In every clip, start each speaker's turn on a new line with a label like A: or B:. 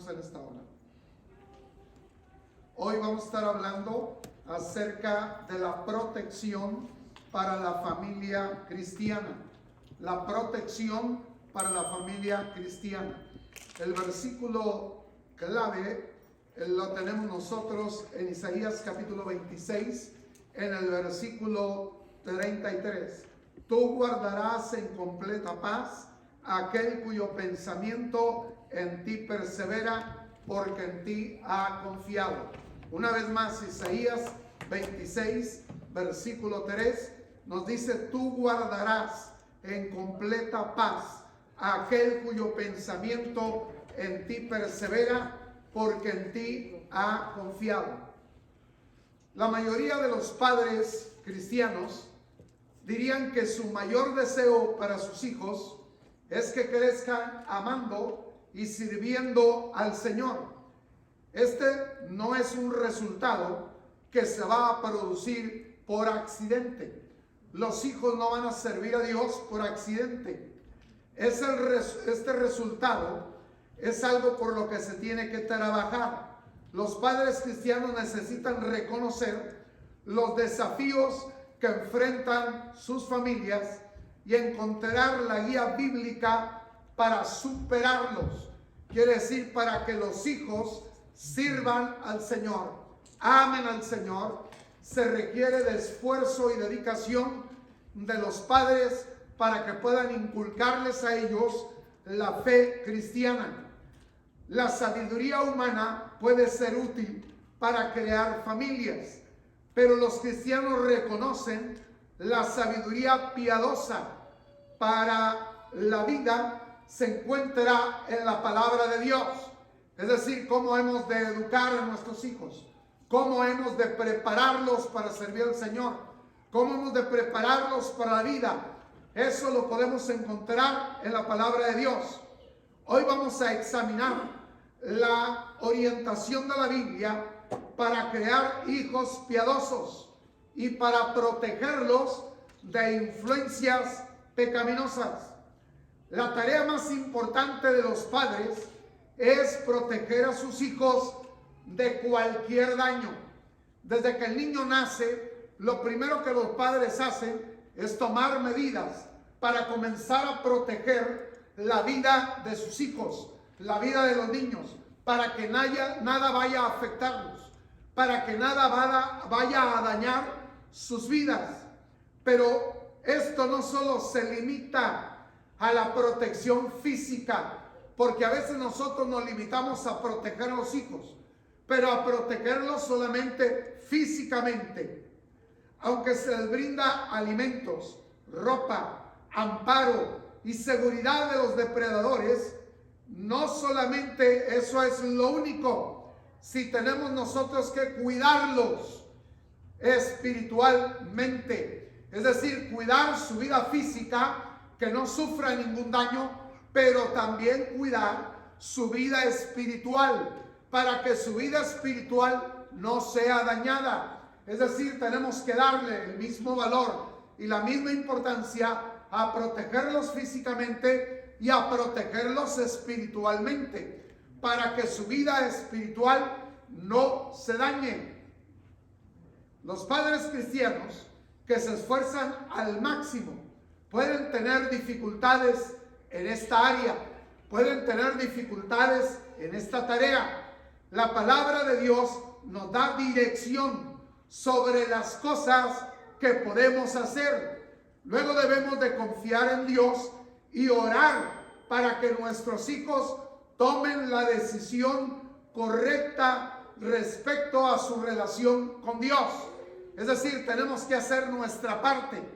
A: hermanos en esta hora. Hoy vamos a estar hablando acerca de la protección para la familia cristiana. La protección para la familia cristiana. El versículo clave lo tenemos nosotros en Isaías capítulo 26, en el versículo 33. Tú guardarás en completa paz a aquel cuyo pensamiento en ti persevera, porque en ti ha confiado. Una vez más, Isaías 26, versículo 3, nos dice: tú guardarás en completa paz a aquel cuyo pensamiento en ti persevera, porque en ti ha confiado. La mayoría de los padres cristianos dirían que su mayor deseo para sus hijos es que crezcan amando y sirviendo al Señor. Este no es un resultado que se va a producir por accidente. Los hijos no van a servir a Dios por accidente. Este resultado es algo por lo que se tiene que trabajar. Los padres cristianos necesitan reconocer los desafíos que enfrentan sus familias y encontrar la guía bíblica para superarlos. Quiere decir, para que los hijos sirvan al Señor, amen al Señor. Se requiere de esfuerzo y dedicación de los padres para que puedan inculcarles a ellos la fe cristiana. La sabiduría humana puede ser útil para crear familias, pero los cristianos reconocen la sabiduría piadosa para la vida se encuentra en la palabra de Dios. Es decir, cómo hemos de educar a nuestros hijos, cómo hemos de prepararlos para servir al Señor, cómo hemos de prepararlos para la vida. Eso lo podemos encontrar en la palabra de Dios. Hoy vamos a examinar la orientación de la Biblia para crear hijos piadosos y para protegerlos de influencias pecaminosas. La tarea más importante de los padres es proteger a sus hijos de cualquier daño. Desde que el niño nace, lo primero que los padres hacen es tomar medidas para comenzar a proteger la vida de sus hijos, la vida de los niños, para que nada vaya a afectarlos, para que nada vaya a dañar sus vidas. Pero esto no solo se limita a la protección física, porque a veces nosotros nos limitamos a proteger a los hijos, pero a protegerlos solamente físicamente. Aunque se les brinda alimentos, ropa, amparo y seguridad de los depredadores, no solamente eso es lo único. Si tenemos nosotros que cuidarlos espiritualmente, es decir, cuidar su vida física, que no sufra ningún daño, pero también cuidar su vida espiritual, para que su vida espiritual no sea dañada. Es decir, tenemos que darle el mismo valor y la misma importancia a protegerlos físicamente y a protegerlos espiritualmente, para que su vida espiritual no se dañe. Los padres cristianos que se esfuerzan al máximo pueden tener dificultades en esta área, pueden tener dificultades en esta tarea. La palabra de Dios nos da dirección sobre las cosas que podemos hacer. Luego debemos de confiar en Dios y orar para que nuestros hijos tomen la decisión correcta respecto a su relación con Dios. Es decir, tenemos que hacer nuestra parte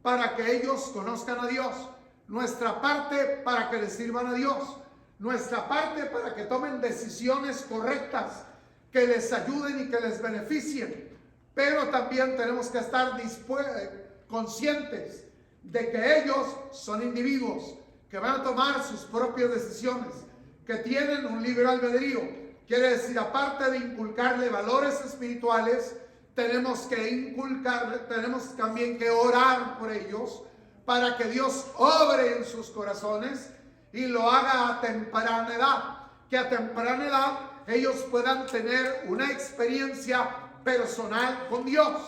A: para que ellos conozcan a Dios, nuestra parte para que les sirvan a Dios, nuestra parte para que tomen decisiones correctas que les ayuden y que les beneficien. Pero también tenemos que estar conscientes de que ellos son individuos que van a tomar sus propias decisiones, que tienen un libre albedrío. Quiere decir, aparte de inculcarle valores espirituales, tenemos también que orar por ellos para que Dios obre en sus corazones y lo haga a temprana edad. que a temprana edad ellos puedan tener una experiencia personal con Dios.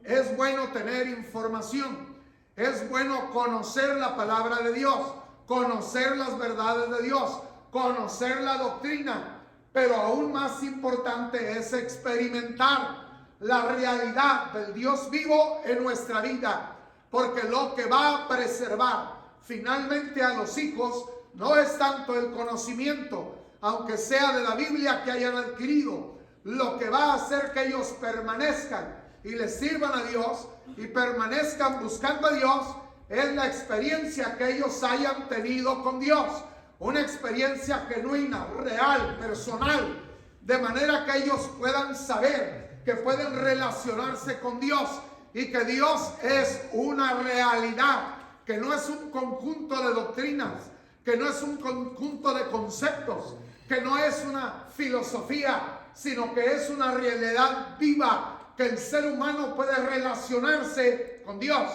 A: Es bueno tener información, es bueno conocer la palabra de Dios, conocer las verdades de Dios, conocer la doctrina, pero aún más importante es experimentar la realidad del Dios vivo en nuestra vida, porque lo que va a preservar finalmente a los hijos no es tanto el conocimiento, aunque sea de la Biblia que hayan adquirido. Lo que va a hacer que ellos permanezcan y les sirvan a Dios y permanezcan buscando a Dios es la experiencia que ellos hayan tenido con Dios, una experiencia genuina, real, personal, de manera que ellos puedan saber que pueden relacionarse con Dios y que Dios es una realidad, que no es un conjunto de doctrinas, que no es un conjunto de conceptos, que no es una filosofía, sino que es una realidad viva, que el ser humano puede relacionarse con Dios.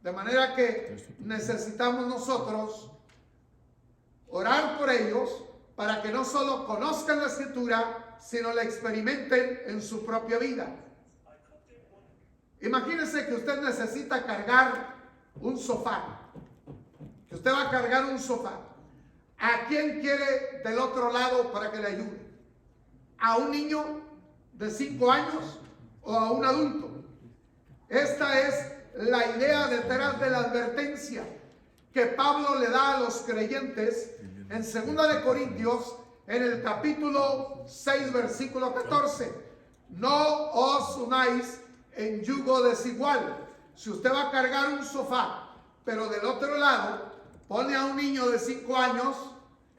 A: De manera que necesitamos nosotros orar por ellos para que no solo conozcan la Escritura, sino la experimenten en su propia vida. Imagínense que usted necesita cargar un sofá, que usted va a cargar un sofá. ¿A quién quiere del otro lado para que le ayude? ¿A un niño de 5 años o a un adulto? Esta es la idea detrás de la advertencia que Pablo le da a los creyentes en 2 de Corintios, en el capítulo 6, versículo 14. No os unáis en yugo desigual. Si usted va a cargar un sofá, pero del otro lado pone a un niño de 5 años,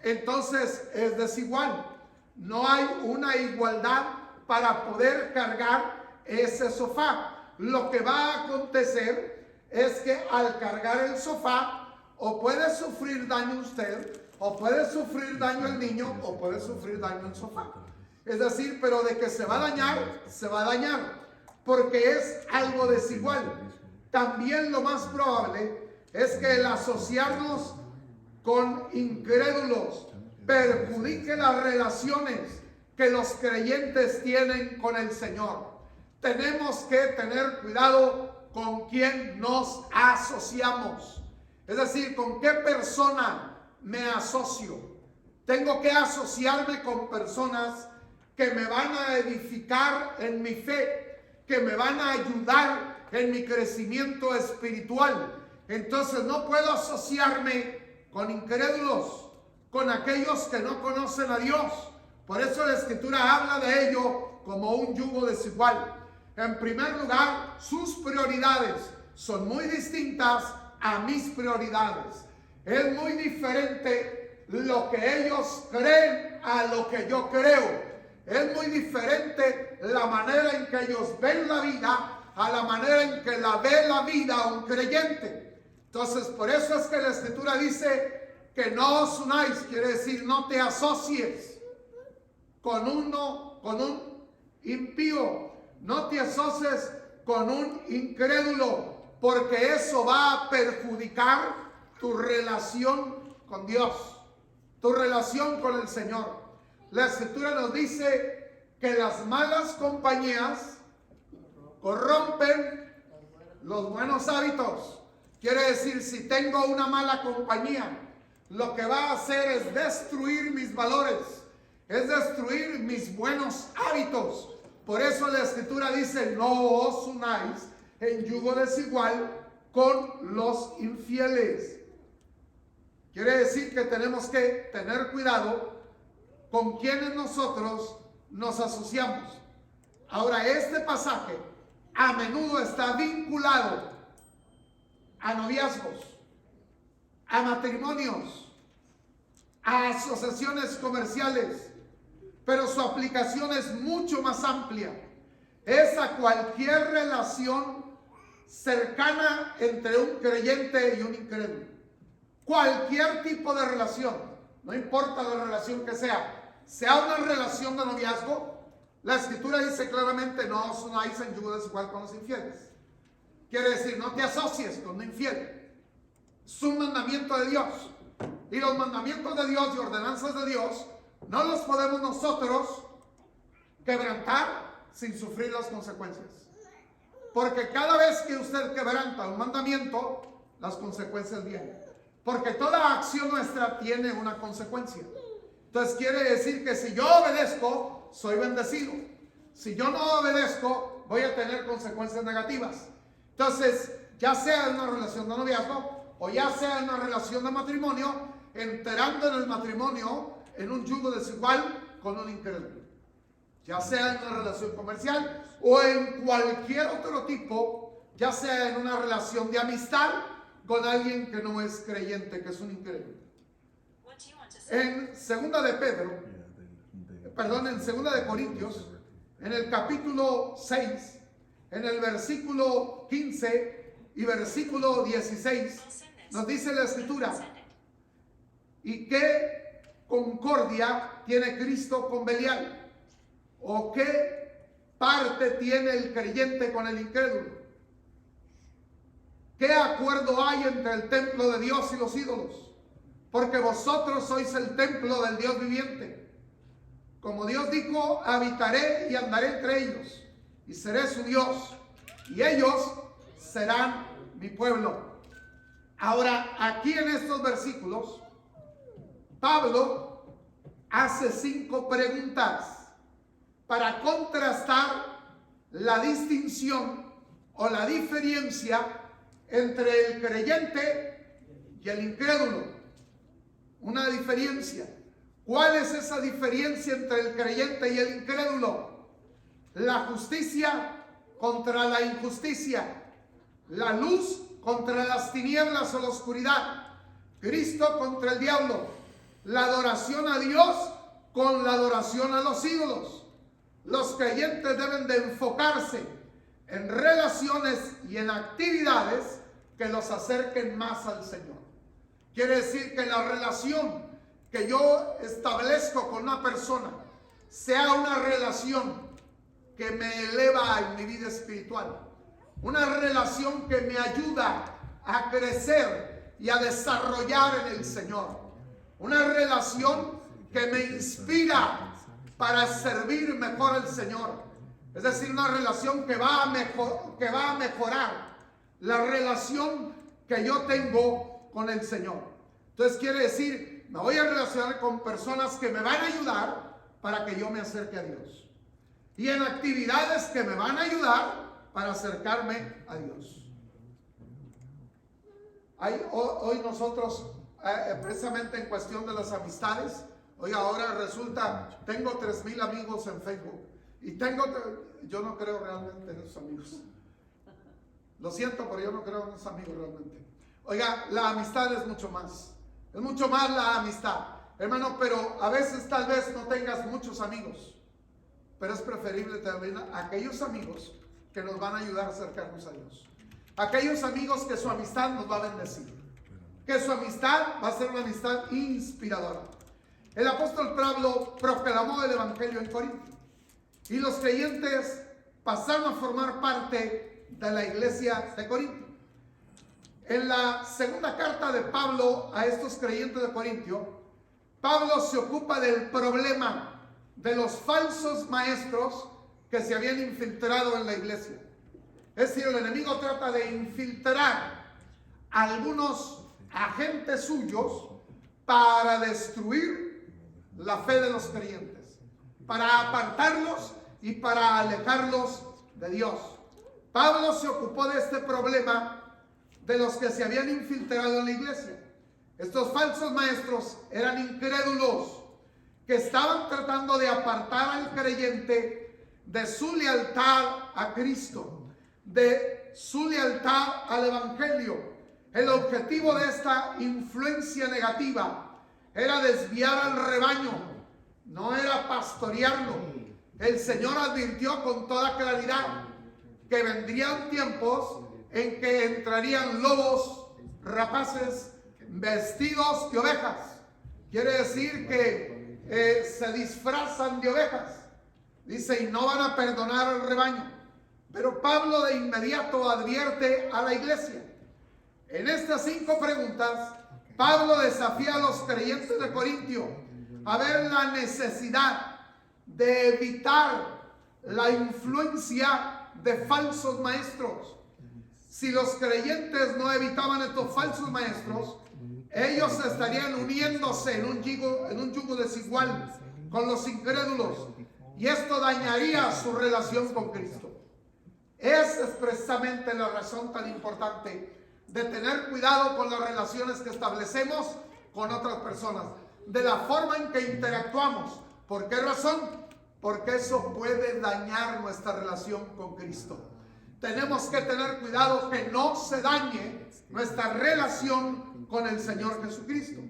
A: entonces es desigual. No hay una igualdad para poder cargar ese sofá. Lo que va a acontecer es que al cargar el sofá, o puede sufrir daño usted, o puede sufrir daño el niño, o puede sufrir daño el sofá. Es decir, pero de que se va a dañar, se va a dañar, porque es algo desigual. También lo más probable es que el asociarnos con incrédulos perjudique las relaciones que los creyentes tienen con el Señor. Tenemos que tener cuidado con quién nos asociamos. Es decir, con qué persona me asocio. Tengo que asociarme con personas que me van a edificar en mi fe, que me van a ayudar en mi crecimiento espiritual. Entonces no puedo asociarme con incrédulos, con aquellos que no conocen a Dios. Por eso la Escritura habla de ello como un yugo desigual. En primer lugar, sus prioridades son muy distintas a mis prioridades. Es muy diferente lo que ellos creen a lo que yo creo. Es muy diferente la manera en que ellos ven la vida a la manera en que la ve la vida un creyente. Entonces, por eso es que la Escritura dice que no os unáis, quiere decir no te asocies con un impío. No te asocies con un incrédulo, porque eso va a perjudicar tu relación con Dios, tu relación con el Señor. La Escritura nos dice que las malas compañías corrompen los buenos hábitos. Quiere decir, si tengo una mala compañía, lo que va a hacer es destruir mis valores, es destruir mis buenos hábitos. Por eso la Escritura dice, no os unáis en yugo desigual con los infieles. Quiere decir que tenemos que tener cuidado con quienes nosotros nos asociamos. Ahora, este pasaje a menudo está vinculado a noviazgos, a matrimonios, a asociaciones comerciales, pero su aplicación es mucho más amplia. Es a cualquier relación cercana entre un creyente y un incrédulo. Cualquier tipo de relación, no importa la relación que sea una relación de noviazgo, la Escritura dice claramente, no os unáis en yugo desigual con los infieles. Quiere decir, no te asocies con un infiel. Es un mandamiento de Dios. Y los mandamientos de Dios y ordenanzas de Dios No los podemos nosotros quebrantar sin sufrir las consecuencias. Porque cada vez que usted quebranta un mandamiento, las consecuencias vienen. Porque toda acción nuestra tiene una consecuencia. Entonces quiere decir que si yo obedezco, soy bendecido. Si yo no obedezco, voy a tener consecuencias negativas. Entonces, ya sea en una relación de noviazgo o ya sea en una relación de matrimonio, entrando en el matrimonio en un yugo desigual con un incrédulo. Ya sea en una relación comercial o en cualquier otro tipo, ya sea en una relación de amistad con alguien que no es creyente, que es un incrédulo. En segunda de Corintios, en el capítulo 6, en el versículo 15 y versículo 16, nos dice la Escritura: ¿y qué concordia tiene Cristo con Belial? ¿O qué parte tiene el creyente con el incrédulo? ¿Qué acuerdo hay entre el templo de Dios y los ídolos? Porque vosotros sois el templo del Dios viviente. Como Dios dijo, habitaré y andaré entre ellos, y seré su Dios, y ellos serán mi pueblo. Ahora, aquí en estos versículos, Pablo hace 5 preguntas para contrastar la distinción o la diferencia entre el creyente y el incrédulo. Una diferencia. ¿Cuál es esa diferencia entre el creyente y el incrédulo? La justicia contra la injusticia, la luz contra las tinieblas o la oscuridad, Cristo contra el diablo, la adoración a Dios con la adoración a los ídolos. Los creyentes deben de enfocarse en relaciones y en actividades que los acerquen más al Señor. Quiere decir que la relación que yo establezco con una persona sea una relación que me eleva en mi vida espiritual, una relación que me ayuda a crecer y a desarrollar en el Señor, una relación que me inspira para servir mejor al Señor. Es decir, una relación que va a mejorar la relación que yo tengo con el Señor. Entonces quiere decir, me voy a relacionar con personas que me van a ayudar para que yo me acerque a Dios. Y en actividades que me van a ayudar para acercarme a Dios. Hoy nosotros, precisamente en cuestión de las amistades, hoy ahora resulta, tengo 3,000 amigos en Facebook. Y yo no creo realmente en esos amigos. Lo siento, pero yo no creo en esos amigos realmente. Oiga, la amistad es mucho más. Es mucho más la amistad. Hermano, pero a veces tal vez no tengas muchos amigos. Pero es preferible también aquellos amigos que nos van a ayudar a acercarnos a Dios. Aquellos amigos que su amistad nos va a bendecir. Que su amistad va a ser una amistad inspiradora. El apóstol Pablo proclamó el evangelio en Corinto. Y los creyentes pasaron a formar parte de la iglesia de Corinto. En la segunda carta de Pablo a estos creyentes de Corintio, Pablo se ocupa del problema de los falsos maestros que se habían infiltrado en la iglesia. Es decir, el enemigo trata de infiltrar a algunos agentes suyos para destruir la fe de los creyentes, para apartarlos y para alejarlos de Dios. Pablo se ocupó de este problema de los que se habían infiltrado en la iglesia. Estos falsos maestros eran incrédulos que estaban tratando de apartar al creyente de su lealtad a Cristo, de su lealtad al evangelio. El objetivo de esta influencia negativa era desviar al rebaño, no era pastorearlo. El Señor advirtió con toda claridad que vendrían tiempos en que entrarían lobos rapaces vestidos de ovejas. Quiere decir que se disfrazan de ovejas. Dice, y no van a perdonar al rebaño. Pero Pablo de inmediato advierte a la iglesia. En estas 5 preguntas, Pablo desafía a los creyentes de Corintio haber la necesidad de evitar la influencia de falsos maestros. Si los creyentes no evitaban estos falsos maestros, ellos estarían uniéndose en un yugo desigual con los incrédulos, y esto dañaría su relación con Cristo. Es expresamente la razón tan importante de tener cuidado con las relaciones que establecemos con otras personas, de la forma en que interactuamos. ¿Por qué razón? Porque eso puede dañar nuestra relación con Cristo. Tenemos que tener cuidado que no se dañe nuestra relación con el Señor Jesucristo.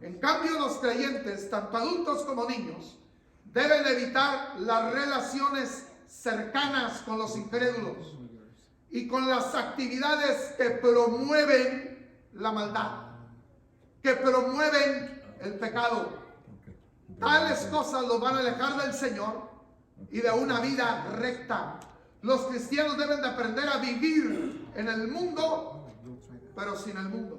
A: En cambio, los creyentes, tanto adultos como niños, deben evitar las relaciones cercanas con los incrédulos y con las actividades que promueven la maldad, que promueven el pecado. Tales cosas los van a alejar del Señor y de una vida recta. Los cristianos deben de aprender a vivir en el mundo, pero sin el mundo.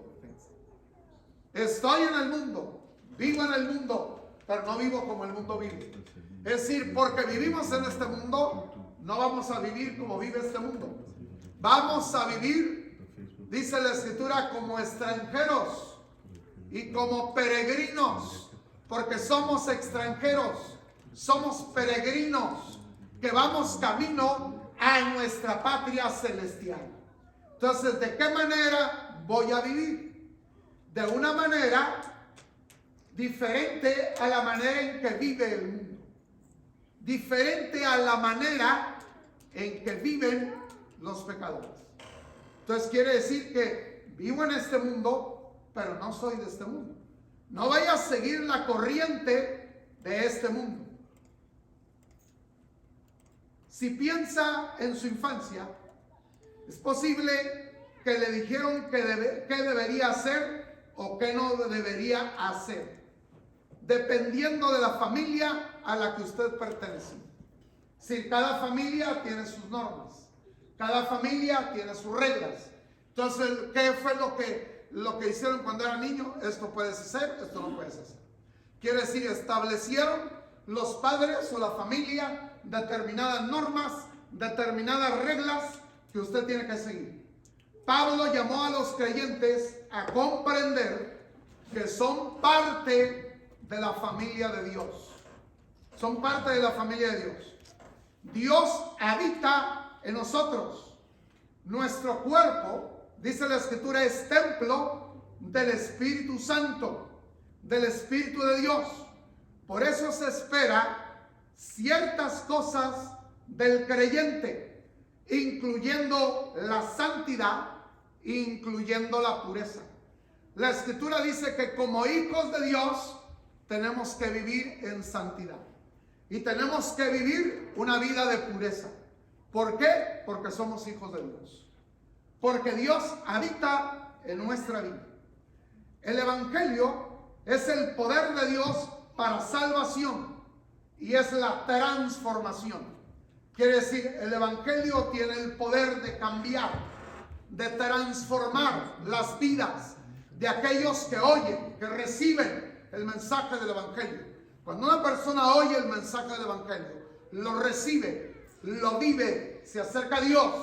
A: Estoy en el mundo, vivo en el mundo, pero no vivo como el mundo vive. Es decir, porque vivimos en este mundo, no vamos a vivir como vive este mundo. Vamos a vivir, dice la Escritura, como extranjeros y como peregrinos, porque somos extranjeros, somos peregrinos que vamos camino a nuestra patria celestial. Entonces, ¿de qué manera voy a vivir? De una manera diferente a la manera en que vive el mundo, diferente a la manera en que viven los pecadores. Entonces quiere decir que vivo en este mundo, pero no soy de este mundo. No vaya a seguir la corriente de este mundo. Si piensa en su infancia, es posible que le dijeron qué debería hacer o qué no debería hacer, dependiendo de la familia a la que usted pertenece. Si cada familia tiene sus normas, cada familia tiene sus reglas. Entonces, ¿qué fue lo que hicieron cuando era niño? Esto puedes hacer, esto no puedes hacer. Quiere decir, establecieron los padres o la familia determinadas normas, determinadas reglas que usted tiene que seguir. Pablo llamó a los creyentes a comprender que son parte de la familia de Dios. Son parte de la familia de Dios. Dios habita en nosotros. Nuestro cuerpo, dice la Escritura, es templo del Espíritu Santo, del Espíritu de Dios. Por eso se espera ciertas cosas del creyente, incluyendo la santidad, incluyendo la pureza. La Escritura dice que como hijos de Dios tenemos que vivir en santidad y tenemos que vivir una vida de pureza. ¿Por qué? Porque somos hijos de Dios, porque Dios habita en nuestra vida. El Evangelio es el poder de Dios para salvación y es la transformación. Quiere decir, el Evangelio tiene el poder de cambiar, de transformar las vidas de aquellos que oyen, que reciben el mensaje del Evangelio. Cuando una persona oye el mensaje del Evangelio, lo recibe, lo vive, se acerca a Dios,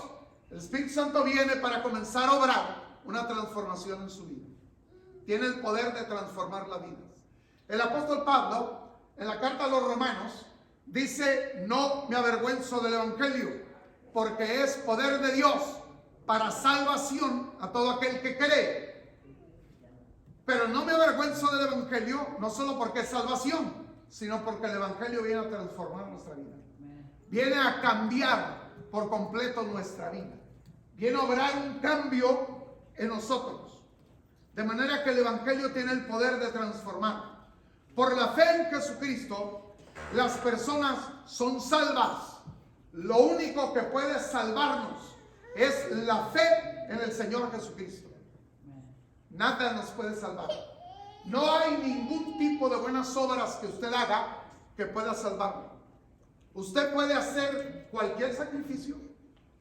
A: el Espíritu Santo viene para comenzar a obrar una transformación en su vida. Tiene el poder de transformar las vidas. El apóstol Pablo, en la carta a los Romanos, dice: no me avergüenzo del Evangelio, porque es poder de Dios para salvación a todo aquel que cree. Pero no me avergüenzo del Evangelio, no solo porque es salvación, sino porque el Evangelio viene a transformar nuestra vida. Viene a cambiar por completo nuestra vida. Viene a obrar un cambio en nosotros. De manera que el Evangelio tiene el poder de transformar. Por la fe en Jesucristo, las personas son salvas. Lo único que puede salvarnos es la fe en el Señor Jesucristo. Nada nos puede salvar. No hay ningún tipo de buenas obras que usted haga que pueda salvarlo. Usted puede hacer cualquier sacrificio,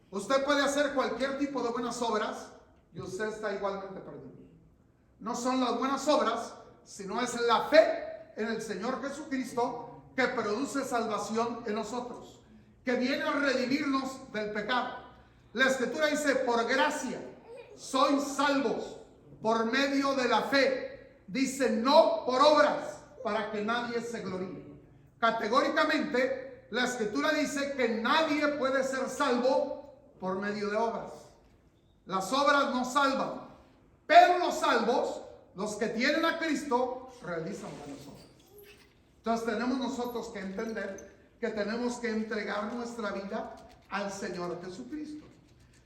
A: usted puede hacer cualquier tipo de buenas obras y usted está igualmente perdido. No son las buenas obras, sino es la fe en el Señor Jesucristo, que produce salvación en nosotros, que viene a redimirnos del pecado. La Escritura dice, por gracia sois salvos por medio de la fe. Dice, no por obras, para que nadie se gloríe. Categóricamente, la Escritura dice que nadie puede ser salvo por medio de obras. Las obras no salvan, pero los salvos, los que tienen a Cristo, realizan buenas obras. Entonces tenemos nosotros que entender que tenemos que entregar nuestra vida al Señor Jesucristo.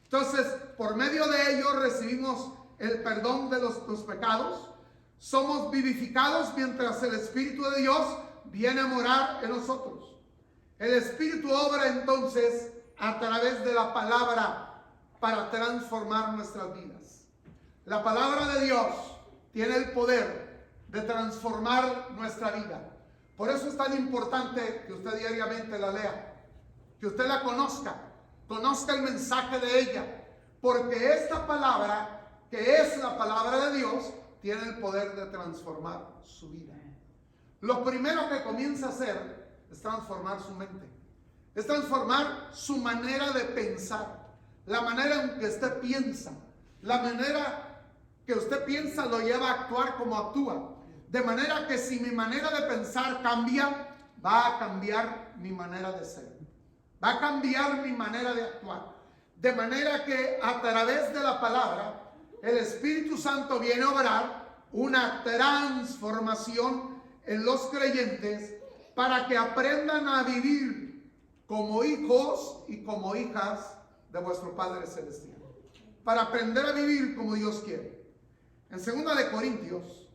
A: Entonces, por medio de ello recibimos el perdón de los pecados, somos vivificados mientras el Espíritu de Dios viene a morar en nosotros. El Espíritu obra entonces a través de la palabra para transformar nuestras vidas. La palabra de Dios tiene el poder de transformar nuestra vida. Por eso es tan importante que usted diariamente la lea, que usted la conozca el mensaje de ella, porque esta palabra, que es la palabra de Dios, tiene el poder de transformar su vida. Lo primero que comienza a hacer es transformar su mente, es transformar su manera de pensar, la manera en que usted piensa, la manera que usted piensa lo lleva a actuar como actúa. De manera que si mi manera de pensar cambia, va a cambiar mi manera de ser. Va a cambiar mi manera de actuar. De manera que a través de la palabra, el Espíritu Santo viene a obrar una transformación en los creyentes para que aprendan a vivir como hijos y como hijas de vuestro Padre Celestial. Para aprender a vivir como Dios quiere. En 2 de Corintios,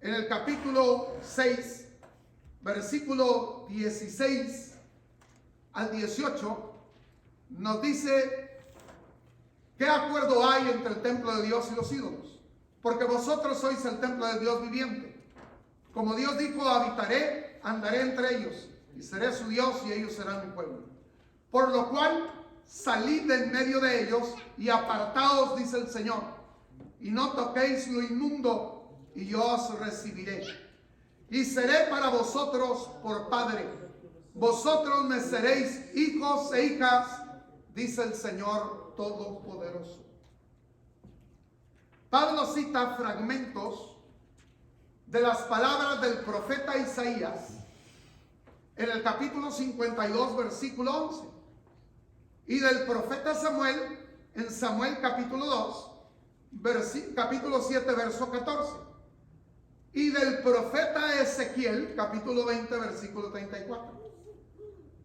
A: en el capítulo 6, versículo 16 al 18, nos dice, ¿qué acuerdo hay entre el templo de Dios y los ídolos? Porque vosotros sois el templo de Dios viviente. Como Dios dijo, habitaré, andaré entre ellos, y seré su Dios, y ellos serán mi pueblo. Por lo cual, salid de en medio de ellos, y apartaos, dice el Señor, y no toquéis lo inmundo, y yo os recibiré. Y seré para vosotros por Padre. Vosotros me seréis hijos e hijas, dice el Señor Todopoderoso. Pablo cita fragmentos de las palabras del profeta Isaías en el capítulo 52, versículo 11. Y del profeta Samuel en Samuel capítulo 2, capítulo 7, verso 14. Y del profeta Ezequiel, capítulo 20, versículo 34.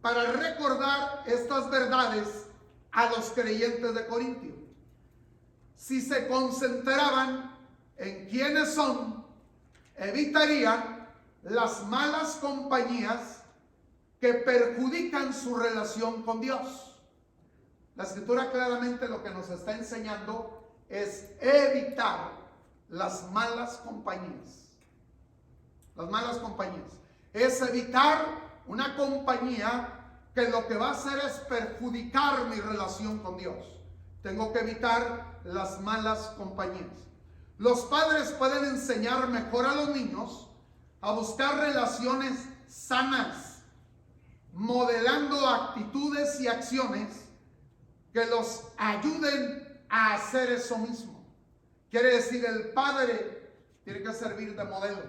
A: Para recordar estas verdades a los creyentes de Corintio. Si se concentraban en quiénes son, evitarían las malas compañías que perjudican su relación con Dios. La Escritura claramente lo que nos está enseñando es evitar las malas compañías. Las malas compañías. Es evitar una compañía que lo que va a hacer es perjudicar mi relación con Dios. Tengo que evitar las malas compañías. Los padres pueden enseñar mejor a los niños a buscar relaciones sanas, modelando actitudes y acciones que los ayuden a hacer eso mismo. Quiere decir, el padre tiene que servir de modelo.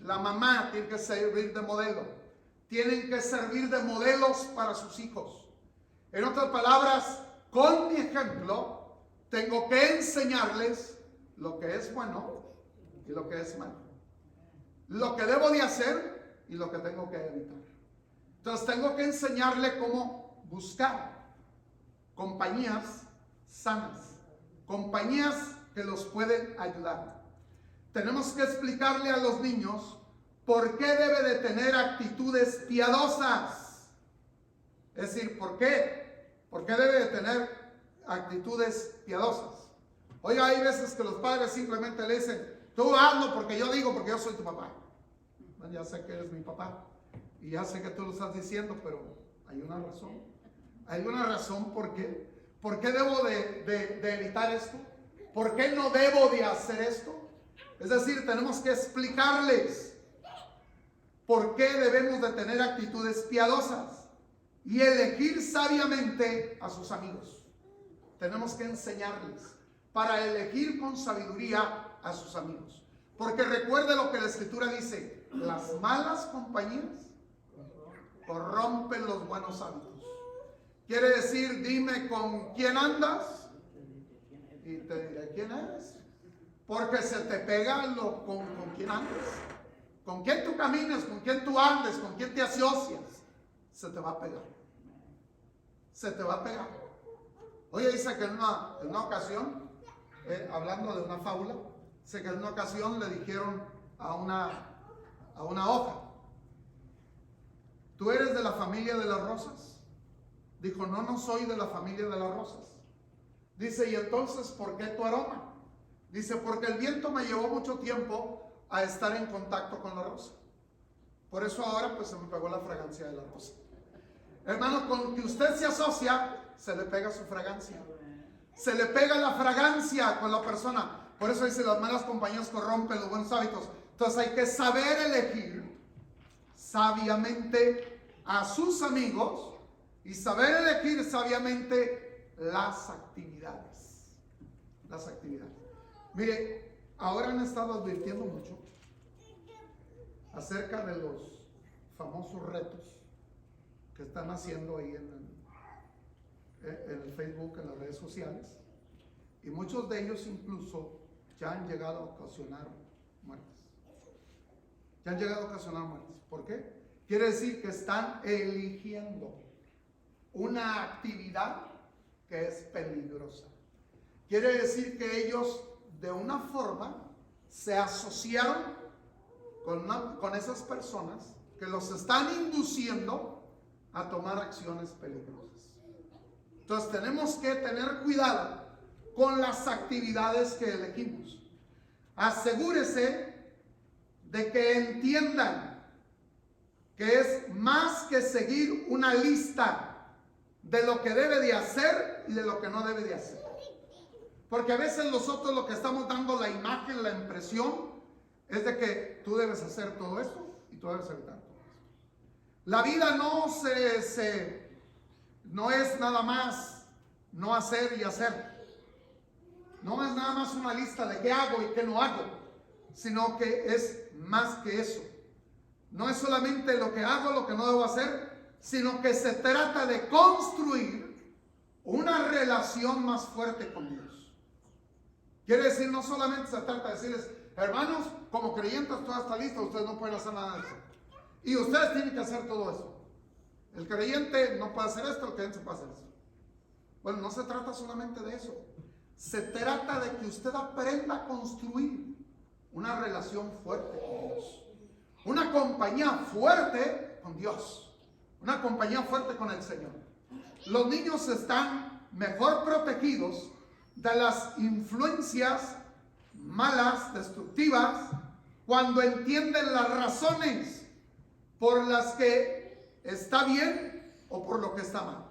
A: La mamá tiene que servir de modelo. Tienen que servir de modelos para sus hijos. En otras palabras, con mi ejemplo, tengo que enseñarles lo que es bueno y lo que es malo. Lo que debo de hacer y lo que tengo que evitar. Entonces tengo que enseñarle cómo buscar compañías sanas, compañías que los pueden ayudar. Tenemos que explicarle a los niños por qué debe de tener actitudes piadosas. Es decir, ¿por qué? ¿Por qué debe de tener actitudes piadosas? Oiga, hay veces que los padres simplemente le dicen, tú hazlo porque yo digo, porque yo soy tu papá. Bueno, ya sé que eres mi papá y ya sé que tú lo estás diciendo, pero hay una razón. Hay una razón por qué. ¿Por qué debo de evitar esto? ¿Por qué no debo de hacer esto? Es decir, tenemos que explicarles por qué debemos de tener actitudes piadosas y elegir sabiamente a sus amigos. Tenemos que enseñarles para elegir con sabiduría a sus amigos. Porque recuerde lo que la Escritura dice: las malas compañías corrompen los buenos hábitos. Quiere decir, dime con quién andas y te diré quién eres. Porque se te pega con quién andas. Con quién tú caminas, con quién tú andes, con quién te asocias, se te va a pegar. Se te va a pegar. Oye, dice que en una ocasión, hablando de una fábula, dice que en una ocasión le dijeron a una hoja: ¿tú eres de la familia de las rosas? Dijo: no, no soy de la familia de las rosas. Dice: ¿y entonces por qué tu aroma? Dice: porque el viento me llevó mucho tiempo a estar en contacto con la rosa. Por eso ahora pues se me pegó la fragancia de la rosa. Hermano, con que usted se asocia, se le pega su fragancia. Se le pega la fragancia con la persona. Por eso dice: las malas compañías corrompen los buenos hábitos. Entonces hay que saber elegir sabiamente a sus amigos y saber elegir sabiamente las actividades. Las actividades. Mire, ahora han estado advirtiendo mucho acerca de los famosos retos que están haciendo ahí en el Facebook, en las redes sociales, y muchos de ellos incluso ya han llegado a ocasionar muertes. Ya han llegado a ocasionar muertes. ¿Por qué? Quiere decir que están eligiendo una actividad que es peligrosa. Quiere decir que ellos de una forma se asociaron con esas personas que los están induciendo a tomar acciones peligrosas. Entonces tenemos que tener cuidado con las actividades que elegimos. Asegúrese de que entiendan que es más que seguir una lista de lo que debe de hacer y de lo que no debe de hacer. Porque a veces nosotros lo que estamos dando la imagen, la impresión, es de que tú debes hacer todo esto y tú debes evitar todo esto. La vida no es nada más no hacer y hacer. No es nada más una lista de qué hago y qué no hago, sino que es más que eso. No es solamente lo que hago, lo que no debo hacer, sino que se trata de construir una relación más fuerte con Dios. Quiere decir, no solamente se trata de decirles: hermanos, como creyentes toda está lista, ustedes no pueden hacer nada de eso. Y ustedes tienen que hacer todo eso. El creyente no puede hacer esto, el creyente puede hacer eso. Bueno, no se trata solamente de eso. Se trata de que usted aprenda a construir una relación fuerte con Dios. Una compañía fuerte con Dios. Una compañía fuerte con el Señor. Los niños están mejor protegidos de las influencias malas, destructivas, cuando entienden las razones por las que está bien o por lo que está mal.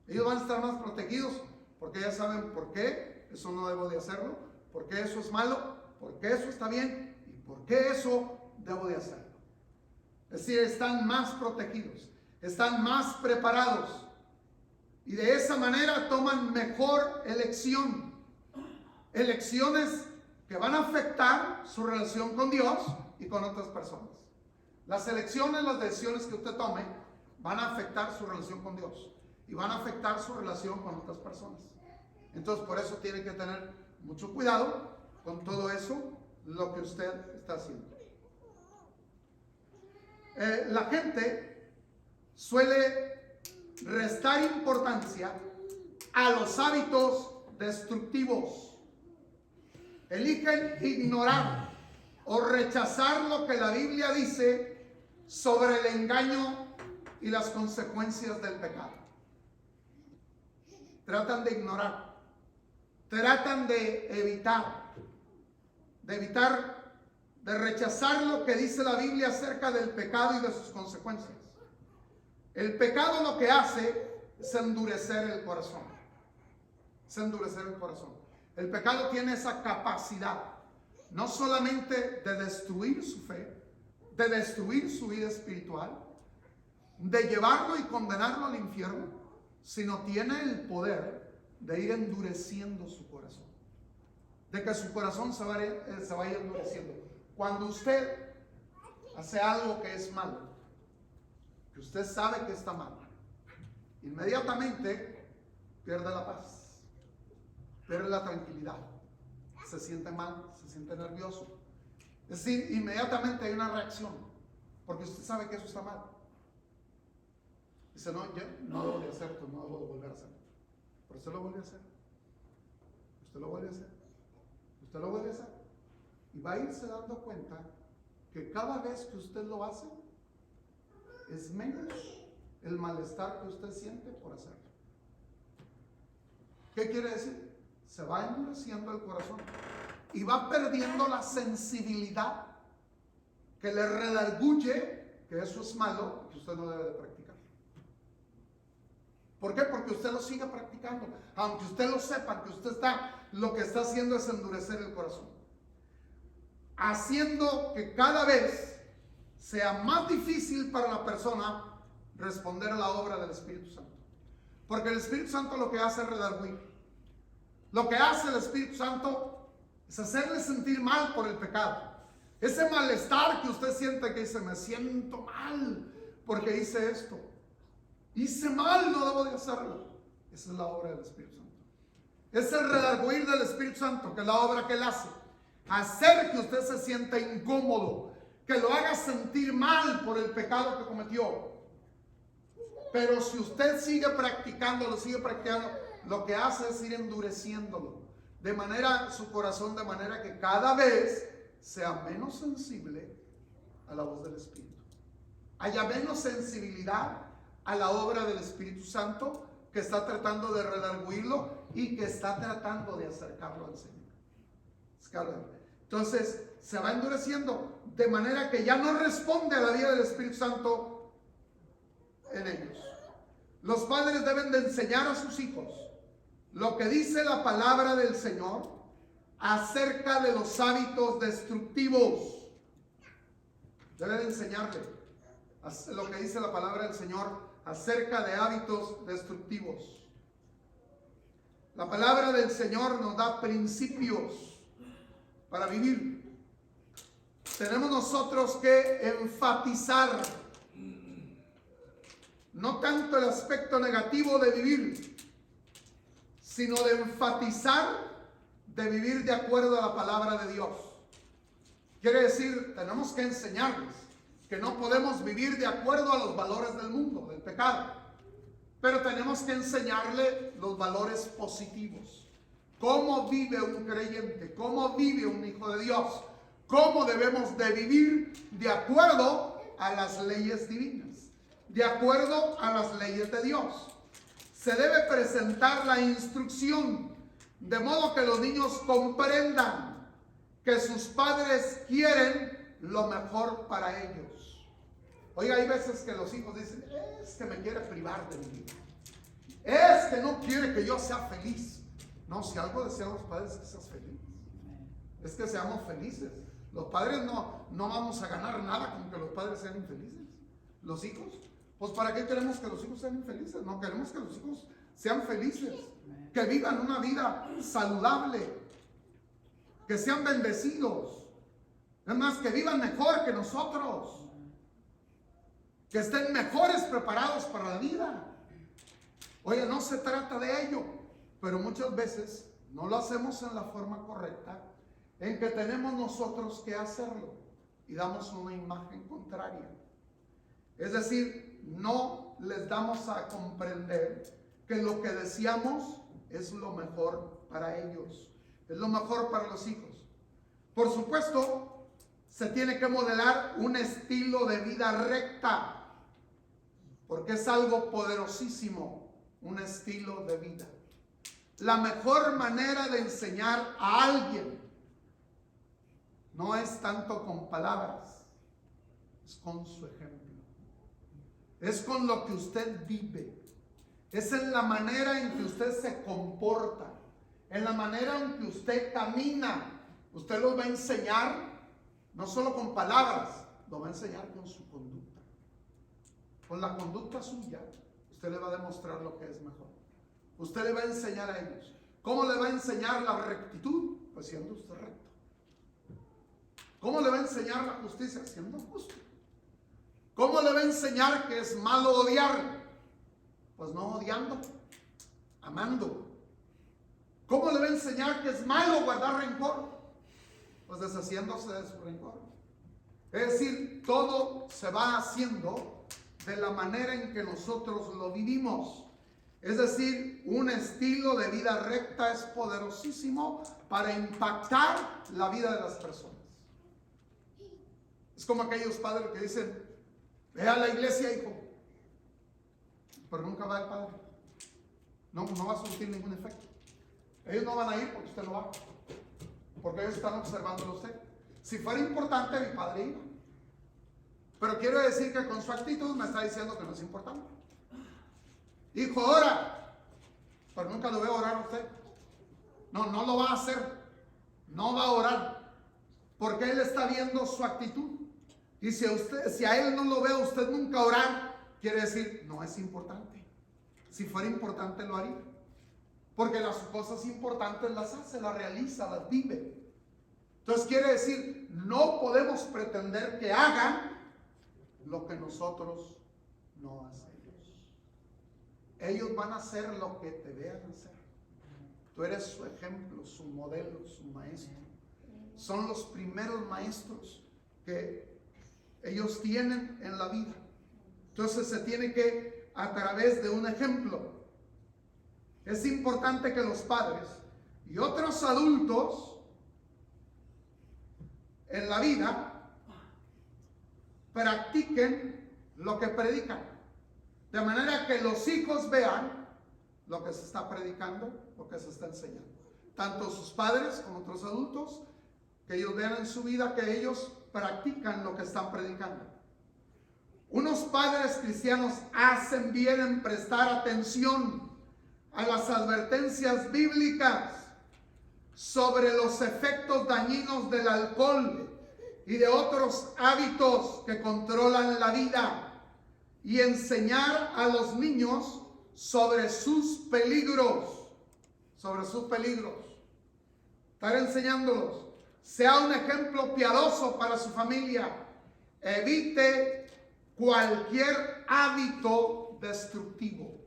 A: Ellos van a estar más protegidos porque ya saben por qué eso no debo de hacerlo, por qué eso es malo, por qué eso está bien y por qué eso debo de hacerlo. Es decir, están más protegidos, están más preparados y de esa manera toman mejor elección. Elecciones que van a afectar su relación con Dios y con otras personas. Las elecciones, las decisiones que usted tome van a afectar su relación con Dios y van a afectar su relación con otras personas. Entonces, por eso tiene que tener mucho cuidado con todo eso, lo que usted está haciendo. La gente suele restar importancia a los hábitos destructivos. Eligen ignorar o rechazar lo que la Biblia dice sobre el engaño y las consecuencias del pecado. Tratan de ignorar, tratan de evitar, de rechazar lo que dice la Biblia acerca del pecado y de sus consecuencias. El pecado lo que hace es endurecer el corazón. Es endurecer el corazón. El pecado tiene esa capacidad, no solamente de destruir su fe, de destruir su vida espiritual, de llevarlo y condenarlo al infierno, sino tiene el poder de ir endureciendo su corazón, de que su corazón se vaya endureciendo. Cuando usted hace algo que es malo, que usted sabe que está mal, inmediatamente pierde la paz, pierde la tranquilidad, se siente mal, se siente nervioso. Es decir, inmediatamente hay una reacción, porque usted sabe que eso está mal. Dice, no, yo no lo voy a hacer, pues no lo voy a volver a hacer. Pero usted lo vuelve a hacer. Usted lo vuelve a hacer. Usted lo vuelve a hacer. Y va a irse dando cuenta que cada vez que usted lo hace, es menos el malestar que usted siente por hacerlo. ¿Qué quiere decir? Se va endureciendo el corazón y va perdiendo la sensibilidad que le redarguye que eso es malo, que usted no debe de practicar. ¿Por qué? Porque usted lo sigue practicando, aunque usted lo sepa, que usted lo que está haciendo es endurecer el corazón, haciendo que cada vez sea más difícil para la persona responder a la obra del Espíritu Santo. Porque el Espíritu Santo lo que hace es redarguir. Lo que hace el Espíritu Santo es hacerle sentir mal por el pecado. Ese malestar que usted siente, que dice, me siento mal porque hice esto. Hice mal, no debo de hacerlo. Esa es la obra del Espíritu Santo. Es el redarguir del Espíritu Santo, que es la obra que Él hace. Hacer que usted se sienta incómodo, que lo haga sentir mal por el pecado que cometió. Pero si usted sigue practicando, lo que hace es ir endureciéndolo. De manera, su corazón, de manera que cada vez sea menos sensible a la voz del Espíritu. Haya menos sensibilidad a la obra del Espíritu Santo, que está tratando de redarguirlo y que está tratando de acercarlo al Señor. Entonces se va endureciendo de manera que ya no responde a la vida del Espíritu Santo en ellos. Los padres deben de enseñar a sus hijos lo que dice la palabra del Señor acerca de los hábitos destructivos. Deben de enseñarle lo que dice la palabra del Señor acerca de hábitos destructivos. La palabra del Señor nos da principios para vivir. Tenemos nosotros que enfatizar no tanto el aspecto negativo de vivir, sino de enfatizar de vivir de acuerdo a la palabra de Dios. Quiere decir, tenemos que enseñarles que no podemos vivir de acuerdo a los valores del mundo, del pecado, pero tenemos que enseñarle los valores positivos. Cómo vive un creyente, cómo vive un hijo de Dios, cómo debemos de vivir de acuerdo a las leyes divinas, de acuerdo a las leyes de Dios. Se debe presentar la instrucción de modo que los niños comprendan que sus padres quieren lo mejor para ellos. Oiga, hay veces que los hijos dicen, es que me quiere privar de mi vida, es que no quiere que yo sea feliz. No, si algo desean los padres es que seas feliz, es que seamos felices. Los padres no vamos a ganar nada con que los padres sean infelices. Los hijos, pues ¿para qué queremos que los hijos sean infelices? No, queremos que los hijos sean felices, que vivan una vida saludable, que sean bendecidos, es más, que vivan mejor que nosotros, que estén mejores preparados para la vida. Oye, no se trata de ello, pero muchas veces no lo hacemos en la forma correcta, en que tenemos nosotros que hacerlo y damos una imagen contraria. Es decir, no les damos a comprender que lo que deseamos es lo mejor para ellos, es lo mejor para los hijos. Por supuesto, se tiene que modelar un estilo de vida recta, porque es algo poderosísimo, un estilo de vida. La mejor manera de enseñar a alguien no es tanto con palabras, es con su ejemplo. Es con lo que usted vive. Es en la manera en que usted se comporta, en la manera en que usted camina. Usted los va a enseñar, no solo con palabras, lo va a enseñar con su conducta. Con la conducta suya, usted le va a demostrar lo que es mejor. Usted le va a enseñar a ellos. ¿Cómo le va a enseñar la rectitud? Pues siendo usted recto. ¿Cómo le va a enseñar la justicia? Siendo justo. ¿Cómo le va a enseñar que es malo odiar? Pues no odiando, amando. ¿Cómo le va a enseñar que es malo guardar rencor? Pues deshaciéndose de su rencor. Es decir, todo se va haciendo de la manera en que nosotros lo vivimos. Es decir, un estilo de vida recta es poderosísimo para impactar la vida de las personas. Es como aquellos padres que dicen, ve a la iglesia, hijo, pero nunca va el padre. No va a surtir ningún efecto. Ellos no van a ir porque usted no va, porque ellos están observándolo a usted. Si fuera importante, mi padre iba. Pero quiero decir que con su actitud me está diciendo que no es importante. Hijo, ora, pero nunca lo veo orar a usted. No lo va a hacer. No va a orar, porque él está viendo su actitud. Y si a él no lo ve a usted nunca orar, quiere decir, no es importante. Si fuera importante lo haría. Porque las cosas importantes las hace, las realiza, las vive. Entonces quiere decir, no podemos pretender que hagan lo que nosotros no hacemos. Ellos van a hacer lo que te vean hacer. Tú eres su ejemplo, su modelo, su maestro. Son los primeros maestros que ellos tienen en la vida. Entonces se tiene que, a través de un ejemplo. Es importante que los padres y otros adultos en la vida practiquen lo que predican. De manera que los hijos vean lo que se está predicando, lo que se está enseñando. Tanto sus padres como otros adultos, que ellos vean en su vida que ellos practican lo que están predicando. Unos padres cristianos hacen bien en prestar atención a las advertencias bíblicas sobre los efectos dañinos del alcohol y de otros hábitos que controlan la vida, y enseñar a los niños sobre sus peligros, estar enseñándolos. Sea un ejemplo piadoso para su familia. Evite cualquier hábito destructivo.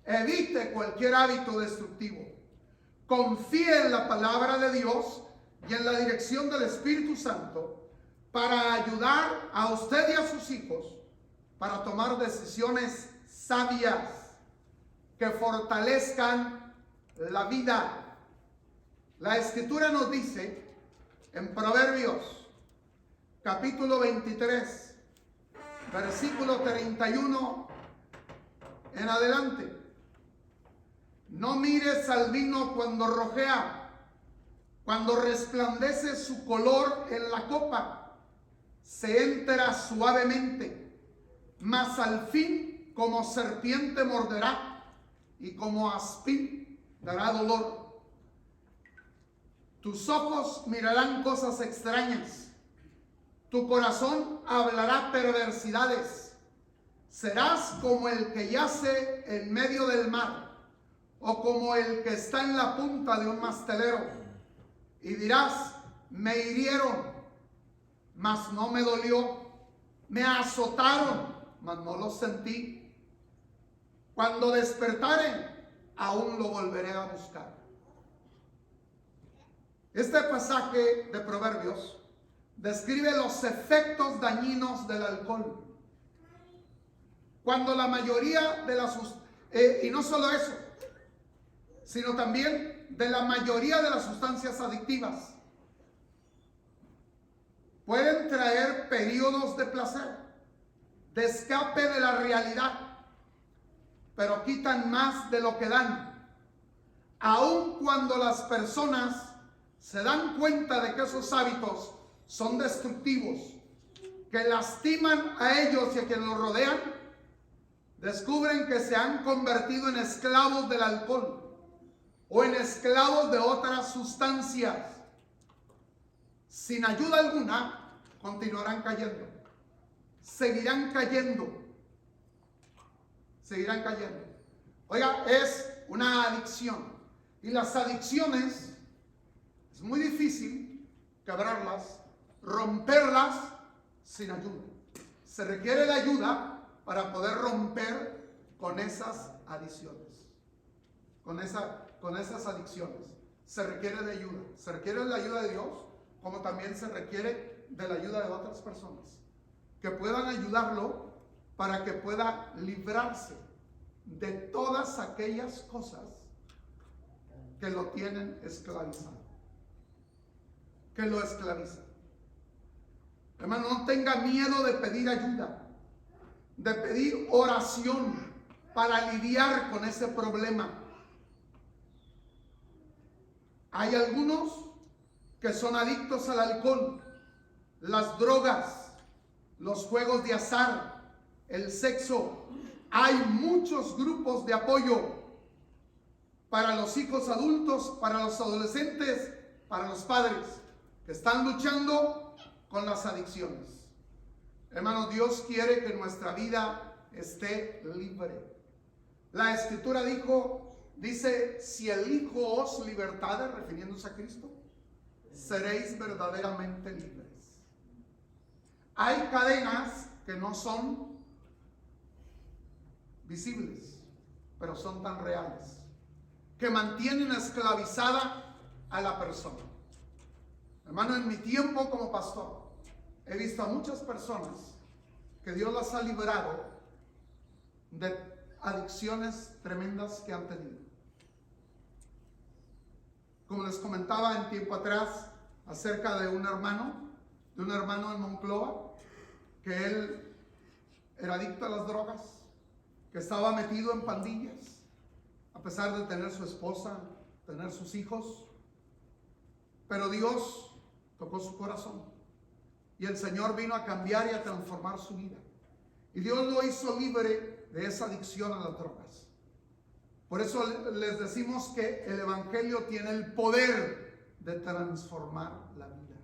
A: Evite cualquier hábito destructivo. Confíe en la palabra de Dios y en la dirección del Espíritu Santo para ayudar a usted y a sus hijos para tomar decisiones sabias que fortalezcan la vida. La Escritura nos dice en Proverbios capítulo 23, versículo 31 en adelante: no mires al vino cuando rojea, cuando resplandece su color en la copa, se entra suavemente, mas al fin como serpiente morderá y como aspín dará dolor. Tus ojos mirarán cosas extrañas, tu corazón hablará perversidades. Serás como el que yace en medio del mar, o como el que está en la punta de un mastelero, y dirás, me hirieron, mas no me dolió, me azotaron, mas no lo sentí. Cuando despertaren, aún lo volveré a buscar. Este pasaje de Proverbios describe los efectos dañinos del alcohol. Cuando la mayoría de las y no solo eso, sino también de la mayoría de las sustancias adictivas, pueden traer periodos de placer, de escape de la realidad, pero quitan más de lo que dan. Aun cuando las personas se dan cuenta de que esos hábitos son destructivos, que lastiman a ellos y a quienes los rodean, descubren que se han convertido en esclavos del alcohol o en esclavos de otras sustancias. Sin ayuda alguna, continuarán cayendo. Seguirán cayendo. Seguirán cayendo. Oiga, es una adicción. Y las adicciones es muy difícil quebrarlas, romperlas sin ayuda. Se requiere la ayuda para poder romper con esas adicciones. Con esas adicciones. Se requiere de ayuda. Se requiere de la ayuda de Dios, como también se requiere de la ayuda de otras personas que puedan ayudarlo para que pueda librarse de todas aquellas cosas que lo tienen esclavizado, que lo esclavizan. Hermano, no tenga miedo de pedir ayuda, de pedir oración para lidiar con ese problema. Hay algunos que son adictos al alcohol, las drogas, los juegos de azar, el sexo. Hay muchos grupos de apoyo para los hijos adultos, para los adolescentes, para los padres que están luchando con las adicciones. Hermano, Dios quiere que nuestra vida esté libre. La Escritura dice, si el Hijo os libertare, refiriéndose a Cristo, seréis verdaderamente libres. Hay cadenas que no son visibles, pero son tan reales, que mantienen esclavizada a la persona. Hermano, en mi tiempo como pastor, he visto a muchas personas que Dios las ha librado de adicciones tremendas que han tenido. Como les comentaba en tiempo atrás acerca de un hermano en Monclova, que él era adicto a las drogas, que estaba metido en pandillas, a pesar de tener su esposa, tener sus hijos, pero Dios tocó su corazón y el Señor vino a cambiar y a transformar su vida, y Dios lo hizo libre de esa adicción a las drogas. Por eso les decimos que el Evangelio tiene el poder de transformar la vida,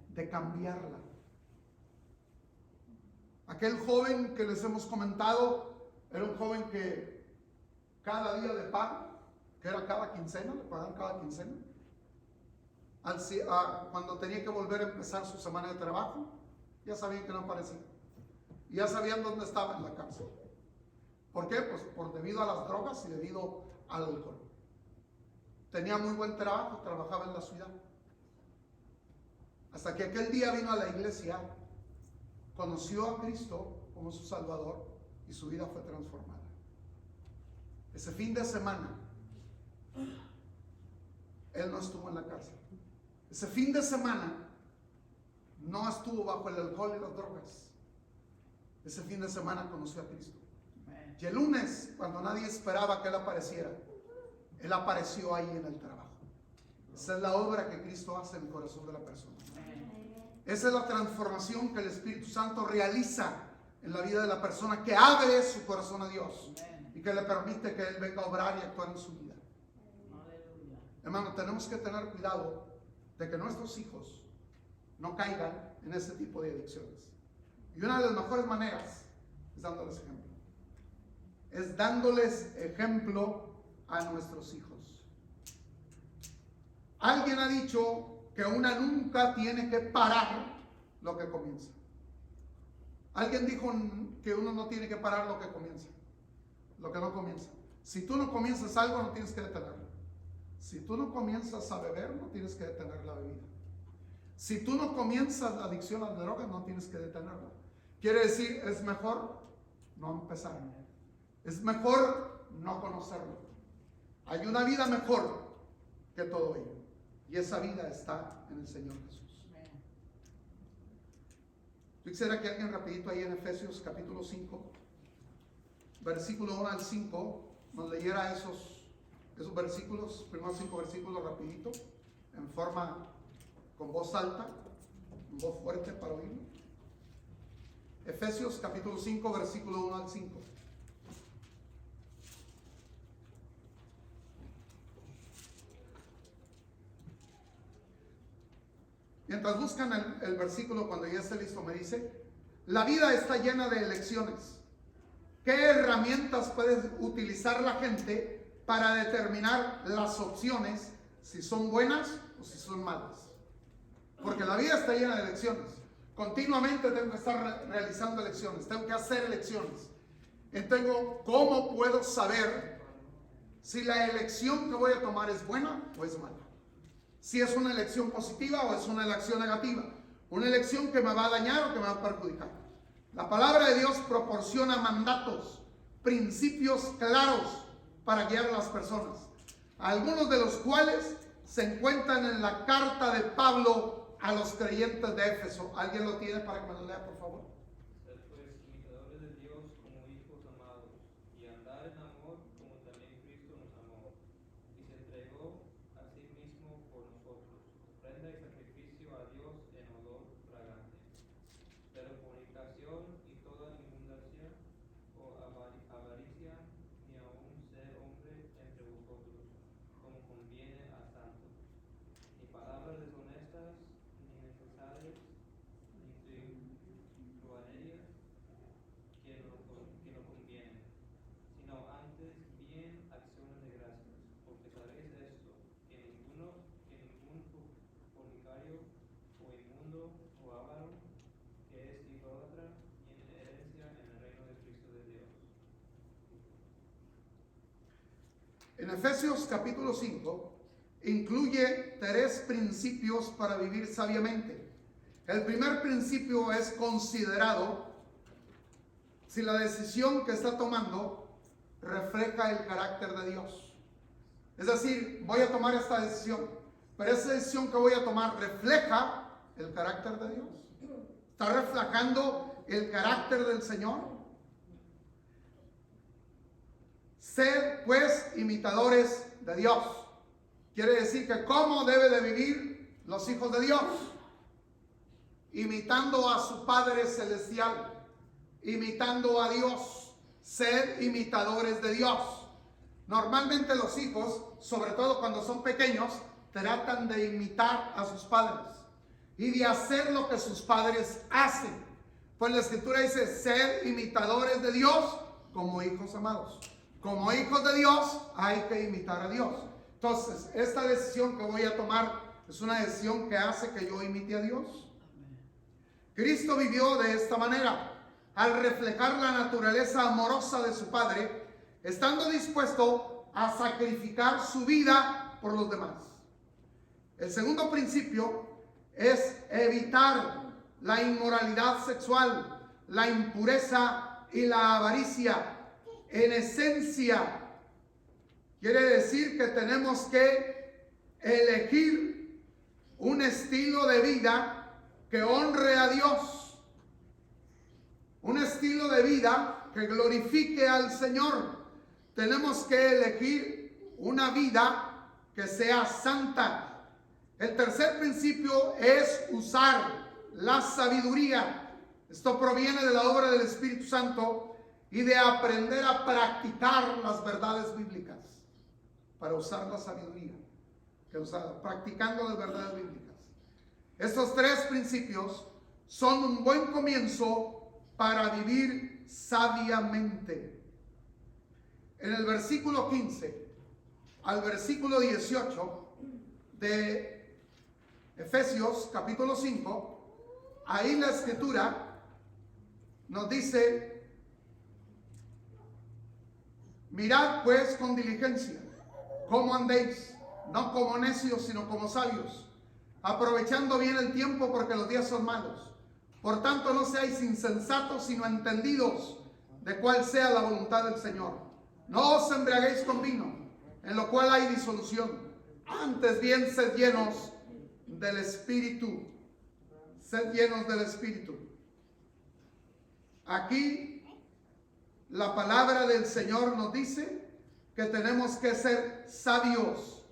A: de cambiarla. Aquel joven que les hemos comentado era un joven que cada día de pago, que era cada quincena, le pagaban cada quincena, cuando tenía que volver a empezar su semana de trabajo, ya sabían que no aparecía. Y ya sabían dónde estaba en la cárcel. ¿Por qué? Pues debido a las drogas y debido al alcohol. Tenía muy buen trabajo, trabajaba en la ciudad. Hasta que aquel día vino a la iglesia, conoció a Cristo como su Salvador y su vida fue transformada. Ese fin de semana, él no estuvo en la cárcel. Ese fin de semana, no estuvo bajo el alcohol y las drogas. Ese fin de semana conoció a Cristo. Y el lunes, cuando nadie esperaba que él apareciera, él apareció ahí en el trabajo. Esa es la obra que Cristo hace en el corazón de la persona. Esa es la transformación que el Espíritu Santo realiza en la vida de la persona que abre su corazón a Dios y que le permite que Él venga a obrar y actuar en su vida. Hermano, tenemos que tener cuidado de que nuestros hijos no caigan en ese tipo de adicciones. Y una de las mejores maneras es dándoles ejemplo. Es dándoles ejemplo a nuestros hijos. Alguien ha dicho que una nunca tiene que parar lo que comienza. Alguien dijo que uno no tiene que parar lo que comienza, lo que no comienza. Si tú no comienzas algo, no tienes que detenerlo. Si tú no comienzas a beber, no tienes que detener la bebida. Si tú no comienzas la adicción a la droga, no tienes que detenerla. Quiere decir, es mejor no empezar. Es mejor no conocerlo. Hay una vida mejor que todo ello. Y esa vida está en el Señor Jesús. Yo quisiera que alguien rapidito ahí en Efesios capítulo 5, versículo 1 al 5, nos leyera esos versículos, primeros 5 versículos rapidito, en forma, con voz alta, con voz fuerte para oírlo. Efesios capítulo 5, versículo 1 al 5. Mientras buscan el versículo, cuando ya esté listo, me dice, la vida está llena de elecciones. ¿Qué herramientas puede utilizar la gente para determinar las opciones, si son buenas o si son malas? Porque la vida está llena de elecciones. Continuamente tengo que estar realizando elecciones, tengo que hacer elecciones. Entonces, ¿cómo puedo saber si la elección que voy a tomar es buena o es mala? Si es una elección positiva o es una elección negativa. Una elección que me va a dañar o que me va a perjudicar. La palabra de Dios proporciona mandatos, principios claros para guiar a las personas. Algunos de los cuales se encuentran en la carta de Pablo a los creyentes de Éfeso. ¿Alguien lo tiene para que me lo lea, por favor?
B: Ser pues imitadores de Dios como hijos amados, y andar en amor como también Cristo nos amó, y se entregó a sí mismo por nosotros, ofrenda y sacrificio a Dios en olor fragante. Pero fornicación y toda inmundacia o avaricia, ni aun ser hombre entre vosotros, como conviene a santos, ni palabras deshonestas, ni necesarias, ni truhanerías que no convienen, sino antes bien acciones de gracias, porque sabéis esto, que ningún fornicario o inmundo o avaro, que es idólatra, tiene herencia en el reino de Cristo de Dios.
A: En Efesios capítulo 5 incluye 3 principios para vivir sabiamente. El primer principio es considerado si la decisión que está tomando refleja el carácter de Dios. Es decir, voy a tomar esta decisión, pero esa decisión que voy a tomar refleja el carácter de Dios. ¿Está reflejando el carácter del Señor? Sed pues imitadores de Dios. Quiere decir que ¿cómo debe de vivir los hijos de Dios? Imitando a su Padre Celestial, imitando a Dios. Sed imitadores de Dios. Normalmente los hijos, sobre todo cuando son pequeños, tratan de imitar a sus padres y de hacer lo que sus padres hacen. Pues la Escritura dice, sed imitadores de Dios como hijos amados. Como hijos de Dios hay que imitar a Dios. Entonces, esta decisión que voy a tomar es una decisión que hace que yo imite a Dios. Cristo vivió de esta manera, al reflejar la naturaleza amorosa de su Padre, estando dispuesto a sacrificar su vida por los demás. El segundo principio es evitar la inmoralidad sexual, la impureza y la avaricia. En esencia, quiere decir que tenemos que elegir un estilo de vida que honre a Dios, un estilo de vida que glorifique al Señor. Tenemos que elegir una vida que sea santa. El tercer principio es usar la sabiduría. Esto proviene de la obra del Espíritu Santo y de aprender a practicar las verdades bíblicas para usar la sabiduría, practicando las verdades bíblicas. Estos 3 principios son un buen comienzo para vivir sabiamente. En el versículo 15 al versículo 18 de Efesios capítulo 5, ahí la Escritura nos dice: mirad pues con diligencia cómo andéis, no como necios, sino como sabios, aprovechando bien el tiempo, porque los días son malos. Por tanto, no seáis insensatos, sino entendidos de cuál sea la voluntad del Señor. No os embriaguéis con vino, en lo cual hay disolución. Antes bien, sed llenos del Espíritu. Sed llenos del Espíritu. Aquí la palabra del Señor nos dice que tenemos que ser sabios,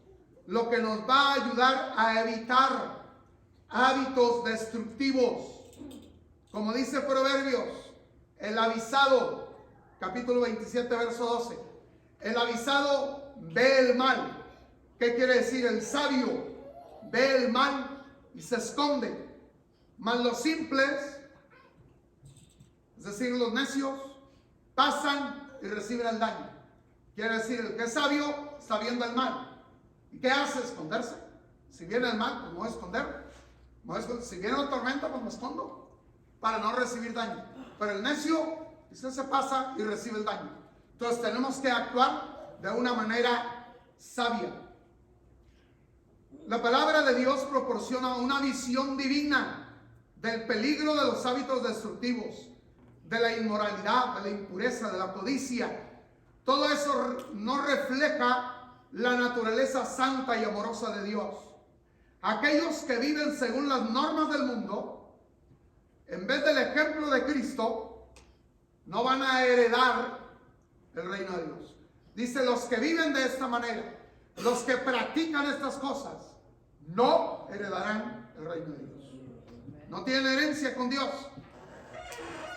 A: lo que nos va a ayudar a evitar hábitos destructivos. Como dice Proverbios, el avisado, capítulo 27, verso 12, el avisado ve el mal. ¿Qué quiere decir? El sabio ve el mal y se esconde. Mas los simples, es decir, los necios, pasan y reciben el daño. Quiere decir, el que es sabio está viendo el mal. ¿Y qué hace? Esconderse. Si viene el mal, pues me voy a esconder. Si viene la tormenta, pues me escondo para no recibir daño. Pero el necio, usted se pasa y recibe el daño. Entonces tenemos que actuar de una manera sabia. La palabra de Dios proporciona una visión divina del peligro de los hábitos destructivos, de la inmoralidad, de la impureza, de la codicia. Todo eso no refleja la naturaleza santa y amorosa de Dios. Aquellos que viven según las normas del mundo, en vez del ejemplo de Cristo, no van a heredar el reino de Dios. Dice, los que viven de esta manera, los que practican estas cosas, no heredarán el reino de Dios. No tienen herencia con Dios.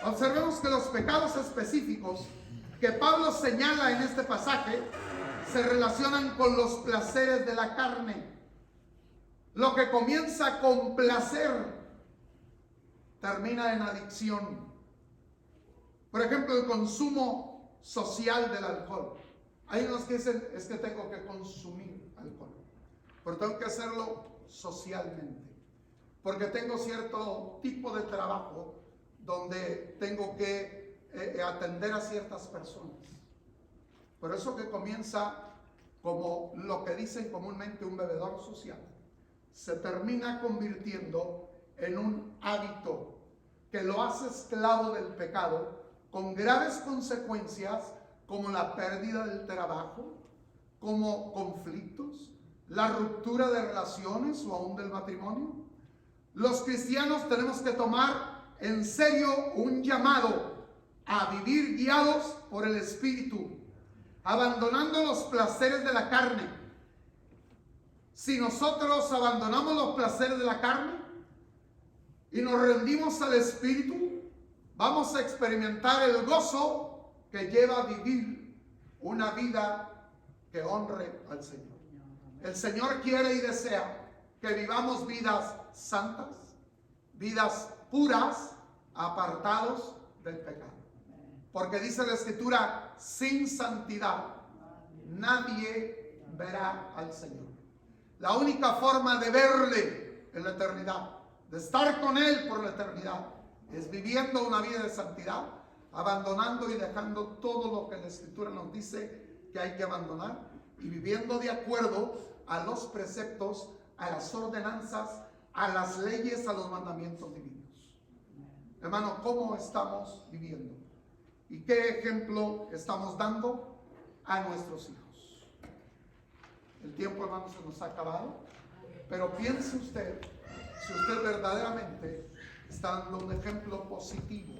A: Observemos que los pecados específicos que Pablo señala en este pasaje se relacionan con los placeres de la carne. Lo que comienza con placer termina en adicción. Por ejemplo, el consumo social del alcohol. Hay unos que dicen, es que tengo que consumir alcohol, pero tengo que hacerlo socialmente, porque tengo cierto tipo de trabajo donde tengo que atender a ciertas personas. Por eso que comienza como lo que dicen comúnmente un bebedor social, se termina convirtiendo en un hábito que lo hace esclavo del pecado, con graves consecuencias como la pérdida del trabajo, como conflictos, la ruptura de relaciones o aún del matrimonio. Los cristianos tenemos que tomar en serio un llamado a vivir guiados por el Espíritu, abandonando los placeres de la carne. Si nosotros abandonamos los placeres de la carne y nos rendimos al Espíritu, vamos a experimentar el gozo que lleva a vivir una vida que honre al Señor. El Señor quiere y desea que vivamos vidas santas, vidas puras, apartados del pecado. Porque dice la Escritura, sin santidad nadie verá al Señor. La única forma de verle en la eternidad, de estar con Él por la eternidad, es viviendo una vida de santidad, abandonando y dejando todo lo que la Escritura nos dice que hay que abandonar y viviendo de acuerdo a los preceptos, a las ordenanzas, a las leyes, a los mandamientos divinos. Hermano, ¿cómo estamos viviendo? ¿Y qué ejemplo estamos dando a nuestros hijos? El tiempo, hermano, se nos ha acabado, pero piense usted, si usted verdaderamente está dando un ejemplo positivo